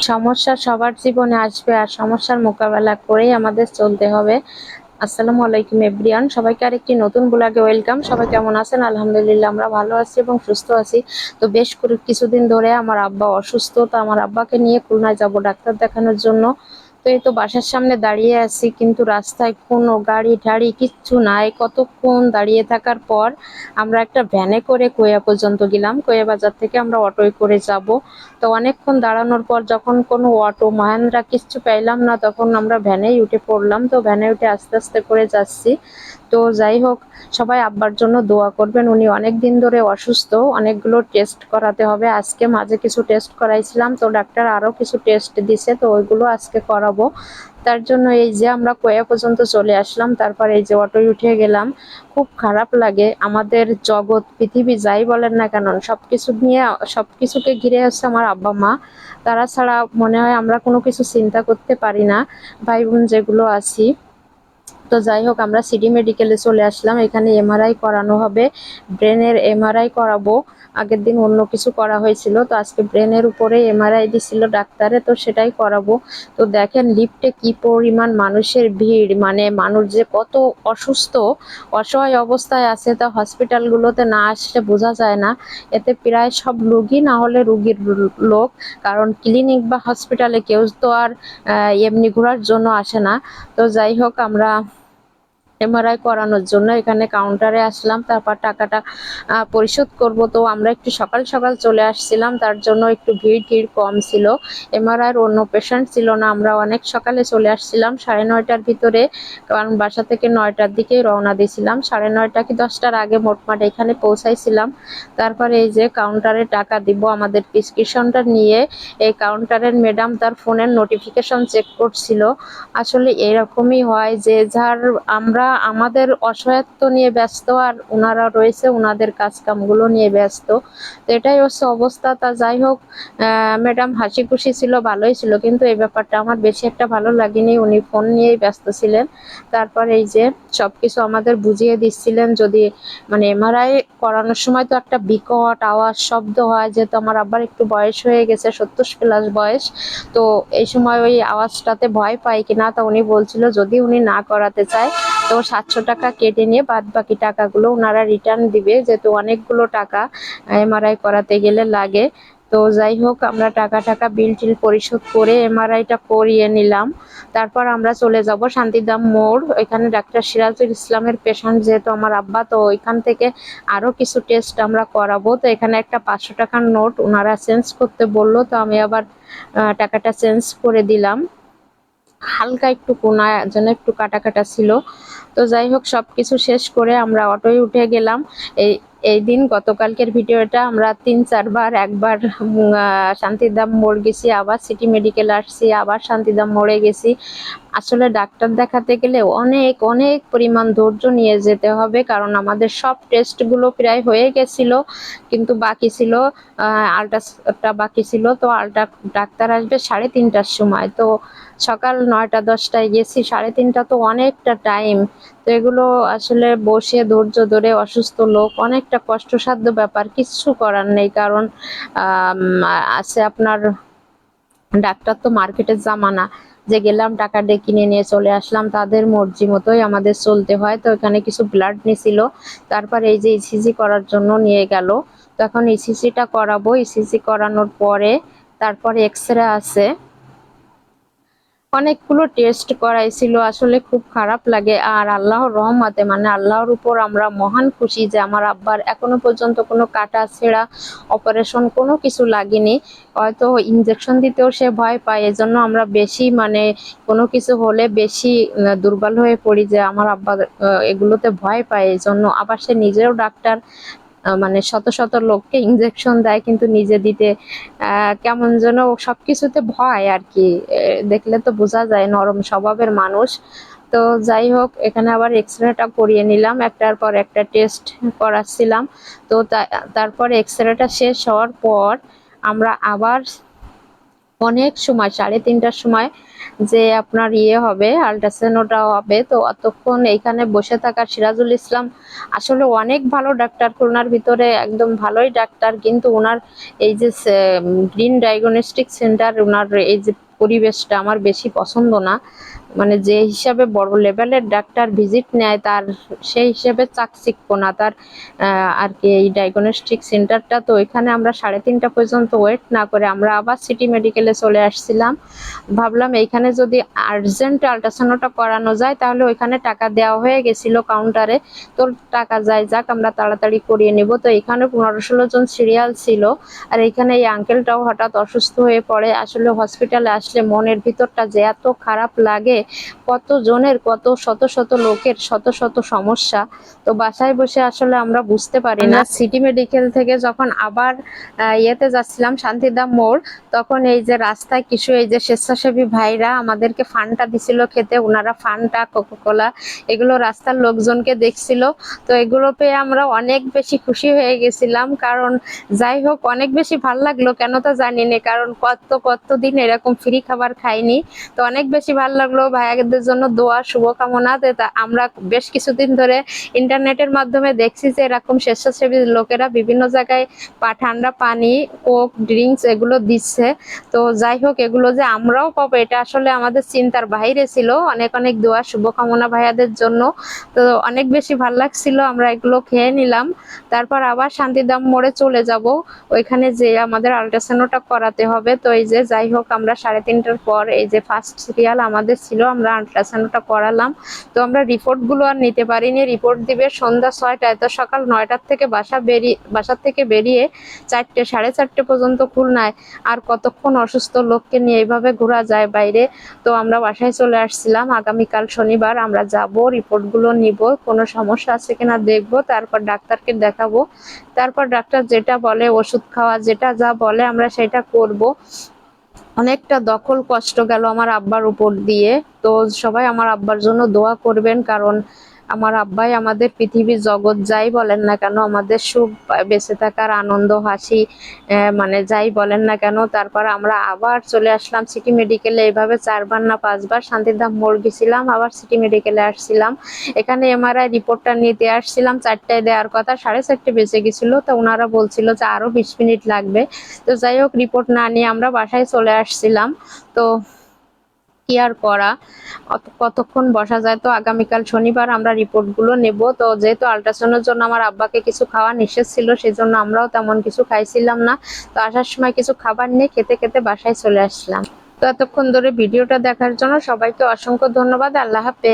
সমস্যা সবার জীবনে আসবে আর সমস্যার মোকাবেলা করেই আমাদের চলতে হবে। আসসালামু আলাইকুম এভরিওয়ান, সবাইকে আরেকটি নতুন ব্লগে ওয়েলকাম। সবাই কেমন আছেন? আলহামদুলিল্লাহ আমরা ভালো আছি এবং সুস্থ আছি। তো বেশ কিছুদিন ধরে আমার আব্বা অসুস্থ, তো আমার আব্বাকে নিয়ে খুলনায় যাব ডাক্তার দেখানোর জন্য। তো এই তো বাসার সামনে দাঁড়িয়ে আছি, কিন্তু রাস্তায় কোনো গাড়ি ঠাড়ি কিচ্ছু নাই। কতক্ষণ দাঁড়িয়ে থাকার পর আমরা একটা ভ্যানে করে কোয়া পর্যন্ত গেলাম। কোয়া বাজার থেকে আমরা অটোয় করে যাব। তো অনেকক্ষণ দাঁড়ানোর পর যখন কোনো অটো মাহেন্দ্রা কিচ্ছু পাইলাম না, তখন আমরা ভ্যানেই উঠে পড়লাম। তো ভ্যানে উঠে আস্তে আস্তে করে যাচ্ছি। তো যাই হোক, সবাই আব্বার জন্য দোয়া করবেন। উনি অনেক দিন ধরে অসুস্থ, অনেকগুলো টেস্ট করাতে হবে। আজকে মাঝে কিছু টেস্ট করাইছিলাম, তো ডাক্তার আরও কিছু টেস্ট দিছে, তো ওইগুলো আজকে করাবো। তার জন্য এই যে আমরা কোয়া পর্যন্ত চলে আসলাম, তারপর এই যে অটোয় উঠে গেলাম। খুব খারাপ লাগে, আমাদের জগৎ পৃথিবী যাই বলেন না কেন সবকিছু নিয়ে, সবকিছুকে ঘিরে হচ্ছে আমার আব্বা মা। তারা ছাড়া মনে হয় আমরা কোনো কিছু চিন্তা করতে পারি না, ভাই বোন যেগুলো আছি। তো যাই হোক, আমরা সিটি মেডিকেলে চলে আসলাম। এখানে এমআরআই করানো হবে, ব্রেনের এমআরআই করাবো। আগের দিন অন্য কিছু করা হয়েছিল, তো আজকে ব্রেনের উপরে এমআরআই দিছিল ডাক্তারে, তো সেটাই করাবো। তো দেখেন লিফটে কি পরিমাণ মানুষের ভিড়, মানে মানুষ যে কত অসুস্থ অসহায় অবস্থায় আছে, তা হসপিটালগুলোতে না আসলে বোঝা যায় না। এতে প্রায় সব রোগী না হলে রোগীর লোক, কারণ ক্লিনিক বা হসপিটালে কেউ তো আর এমনি ঘোরার জন্য আসে না। তো যাই হোক, আমরা এমআরআই করানোর জন্য এখানে কাউন্টারে আসলাম, তারপর টাকাটা পরিশোধ করব। তো আমরা একটু সকাল সকাল চলে আসছিলাম, তার জন্য একটু ভিড় কম ছিল। এমআরআইয়ের অন্য পেশেন্ট ছিল না, আমরা অনেক সকালে চলে আসছিলাম 9:30টার ভিতরে, কারণ বাসা থেকে 9টার দিকেই রওনা দিয়েছিলাম। 9:30 কি 10টার আগে মোটমাট এখানে পৌঁছাইছিলাম। তারপরে এই যে কাউন্টারে টাকা দিব, আমাদের প্রেসক্রিপশনটা নিয়ে এই কাউন্টারের ম্যাডাম তার ফোনের নোটিফিকেশন চেক করছিল। আসলে এরকমই হয় যে যার আমরা আমাদের অসহায়ত্ব নিয়ে ব্যস্ত, আর ওনারা রয়েছে ওনাদের কাজ কামগুলো নিয়ে ব্যস্ত। তো এটাই হচ্ছে অবস্থা। তা যাই হোক, ম্যাডাম হাসি খুশি ছিল, ভালোই ছিল, কিন্তু এই ব্যাপারটা আমার বেশি একটা ভালো লাগেনি। উনি ফোন নিয়েই ব্যস্ত ছিলেন। তারপর এই যে সবকিছু আমাদের বুঝিয়ে দিচ্ছিলেন, যদি মানে এমআরআই করানোর সময় তো একটা বিকট আওয়াজ শব্দ হয়, যেহেতু আমার আব্বার একটু বয়স হয়ে গেছে, 70+ বয়স। তো এই সময় ওই আওয়াজটাতে ভয় পাই কিনা, তা উনি বলছিল যদি উনি না করাতে চায় তো 700 টাকা কেটে নিয়ে বাদ বাকি টাকাগুলো ওনারা রিটার্ন দিবে, যেহেতু অনেকগুলো টাকা এমআরআই করাতে গেলে লাগে। তো যাই হোক, আমরা টাকা বিল টিল পরিশোধ করে এমআরআইটা করিয়ে নিলাম। তারপর আমরা চলে যাব শান্তিধাম মোড়। এখানে ডাক্তার সিরাজুল ইসলামের পেশেন্ট যেহেতু আমার আব্বা, তো ওইখান থেকে আরো কিছু টেস্ট আমরা করাবো। তো এখানে একটা 500 টাকার নোট ওনারা চেঞ্জ করতে বললো, তো আমি আবার টাকাটা চেঞ্জ করে দিলাম। হালকা একটু কোনা যেন একটু কাটা কাটা ছিল। তো যাই হোক, সবকিছু শেষ করে আমরা অটোয় উঠে গেলাম। এই এই দিন গতকালকের ভিডিওটা আমরা 3-4 বার, একবার শান্তিধাম মোড় গেছি, আবার সিটি মেডিকেল আসছি, আবার শান্তিধাম মোড়ে গেছি। আসলে ডাক্তার দেখাতে গেলে অনেক অনেক পরিমাণ ধৈর্য নিয়ে যেতে হবে, কারণ আমাদের সব টেস্টগুলো প্রায় হয়ে গেছিল, কিন্তু বাকি ছিল আলট্রাটা বাকি ছিল। তো ডাক্তার আসবে 3:30টার সময়, তো সকাল 9টা-10টায় গেছি, 3:30টা তো অনেকটা টাইম। তো এগুলো আসলে বসে ধৈর্য ধরে, অসুস্থ লোক অনেকটা কষ্টসাধ্য ব্যাপার, কিচ্ছু করার নেই। কারণ আছে আপনার ডাক্তার তো মার্কেটের জামানা, যে গেলাম টাকা দিয়ে কিনে নিয়ে চলে আসলাম, তাদের মর্জি মতোই আমাদের চলতে হয়। তো এখানে কিছু ব্লাড নিছিল, তারপর এই যে ইসিজি করার জন্য নিয়ে গেল। তো এখন ইসিজিটা করাবো, ইসিজি করানোর পরে তারপরে এক্সরে আছে, অনেকগুলো টেস্ট করাইছিল। আসলে খুব খারাপ লাগে, আর আল্লাহর রহমতে মানে আল্লাহর উপর আমরা মহান খুশি যে আমার আব্বার এখনো পর্যন্ত কোনো কাটা ছেঁড়া অপারেশন কোনো কিছু লাগেনি। হয়তো ইনজেকশন দিতেও সে ভয় পায়, এজন্য আমরা বেশি মানে কোনো কিছু হলে বেশি দুর্বল হয়ে পড়ি, যে আমার আব্বা এগুলোতে ভয় পায়। এই জন্য আবার সে নিজেও ডাক্তার, মানে শত শত লোককে ইনজেকশন দেয়, কিন্তু নিজে দিতে কেমন যেন সবকিছুতে ভয় আর কি। দেখলে তো বোঝা যায় নরম স্বভাবের মানুষ। তো যাই হোক, এখানে আবার এক্সরেটা করিয়ে নিলাম, একটার পর একটা টেস্ট করাচ্ছিলাম। তো তারপর এক্সরেটা শেষ হওয়ার পর আমরা আবার অনেক সময় 3:30টার সময় যে আপনার ইয়ে হবে, আল্ট্রাসাউন্ডটা হবে। তো অতক্ষণ এইখানে বসে থাকা সিরাজুল ইসলাম আসলে অনেক ভালো ডাক্তার, খুলনার ভিতরে একদম ভালোই ডাক্তার, কিন্তু ওনার এই যে গ্রিন ডায়াগনস্টিক সেন্টার, ওনার এই যে পরিবেশটা আমার বেশি পছন্দ না। মানে যে হিসাবে বড় লেভেলের ডাক্তার ভিজিট নেয় তার সেই হিসেবে চাকচিক্য না তার। আর কি এই ডায়াগনস্টিক সেন্টারটা, তো এখানে আমরা 3:30 পর্যন্ত ওয়েট না করে আমরা আবার সিটি মেডিকেলে চলে আসছিলাম। ভাবলাম এইখানে যদি আর্জেন্ট আল্ট্রাসাউন্ডটা করানো যায় তাহলে ওইখানে টাকা দেওয়া হয়ে গেছিল কাউন্টারে, তো টাকা যায় যাক আমরা তাড়াতাড়ি করিয়ে নিব। তো এখানে 15-16 জন সিরিয়াল ছিল। আর এখানে এই আঙ্কেলটাও হঠাৎ অসুস্থ হয়ে পড়ে। আসলে হসপিটালে আসলে মনের ভিতরটা যে এত খারাপ লাগে, কত জনের, কত শত শত লোকের শত শত সমস্যা, তো বাসায় বসে আসলে আমরা বুঝতে পারি না। সিটি মেডিকেল থেকে যখন আবার ইয়েতে যাচ্ছিলাম শান্তিধাম মোড়, তখন এই যে রাস্তায় কিছু এই যে স্বেচ্ছাসেবী ভাইরা আমাদেরকে ফান্ডটা দিছিল খেতে, ওনারা ফান্ডটা কোকাকোলা এগুলো রাস্তার লোকজনকে দেখছিল। তো এগুলো পেয়ে আমরা অনেক বেশি খুশি হয়ে গেছিলাম, কারণ যাই হোক অনেক বেশি ভাল লাগলো, কেন তা জানি না, কারণ কতদিন এরকম ফ্রি খাবার খাইনি। তো অনেক বেশি ভালো লাগলো। ভাইয়াদের জন্য দোয়া শুভকামনা। আমরা বেশ কিছুদিন ধরে ইন্টারনেটের মাধ্যমে দেখছি যে এরকম স্বেচ্ছাসেবী লোকেরা বিভিন্ন জায়গায় ঠান্ডা পানি, কোক, ড্রিঙ্কস এগুলো দিচ্ছে। তো যাই হোক এগুলো যে আমরাও পাবো এটা আসলে আমাদের চিন্তার বাইরে ছিল। অনেক অনেক দোয়া শুভকামনা ভাইয়াদের জন্য। তো অনেক বেশি ভালো লাগছিল, আমরা এগুলো খেয়ে নিলাম। তারপর আবার শান্তিধাম মোড়ে চলে যাব, ওইখানে যে আমাদের আল্ট্রাসাউন্ডটা করাতে হবে। তো এই যে যাই হোক আমরা 3:30টার পর এই যে ফার্স্ট সিরিয়াল আমাদের ছিল, আমরা আল্ট্রাসাউন্ডটা করালাম। তো আমরা রিপোর্টগুলো আর নিতে পারিনি, রিপোর্ট দিবে সন্ধ্যা 6টায়। তো সকাল 9টার থেকে বাসার থেকে বেরিয়ে 4টে 4:30 পর্যন্ত খুলনায়, আর কতক্ষণ অসুস্থ লোককে নিয়ে এইভাবে ঘোরা যায় বাইরে। তো আমরা বাসায় চলে আসছিলাম। আগামীকাল শনিবার আমরা যাব, রিপোর্টগুলো নিব, কোনো সমস্যা আছে কিনা দেখবো, তারপর ডাক্তারকে দেখাবো। তারপর ডাক্তার যেটা বলে ওষুধ খাওয়া, যেটা যা বলে আমরা সেটা করব। অনেকটা দখল কষ্ট গেল আমার আব্বার উপর দিয়ে। তো সবাই আমার আব্বার জন্য দোয়া করবেন, কারণ আমার আব্বাই আমাদের পৃথিবীর জগৎ, যাই বলেন না কেন, আমাদের সুখ, বেঁচে থাকার আনন্দ, হাসি, মানে যাই বলেন না কেন। তারপর আমরা আবার চলে আসলাম সিটি মেডিকেলে, এইভাবে 4বার না 5বার শান্তিধাম মোড় গেছিলাম, আবার সিটি মেডিকেলে আসছিলাম। এখানে এমআরআই রিপোর্টটা নিতে আসছিলাম, 4টায় দেওয়ার কথা, 4:30 বেজে গেছিল। তো ওনারা বলছিল যে আরো 20 মিনিট লাগবে। তো যাই হোক রিপোর্ট না নিয়ে আমরা বাসায় চলে আসছিলাম। তো কি আর করা, কতক্ষণ বসা যায়। তো আগামীকাল শনিবার আমরা রিপোর্টগুলো নেব। তো যেহেতু আল্ট্রাসাউন্ডের জন্য আমার আব্বাকে কিছু খাওয়া নিষেধ ছিল, সেজন্য আমরাও তেমন কিছু খাইছিলাম না। তো আসার সময় কিছু খাবার নিয়ে খেতে খেতে বাসায় চলে আসলাম। তো এতক্ষণ ধরে ভিডিওটা দেখার জন্য সবাইকে অসংখ্য ধন্যবাদ। আল্লাহ হাফেজ।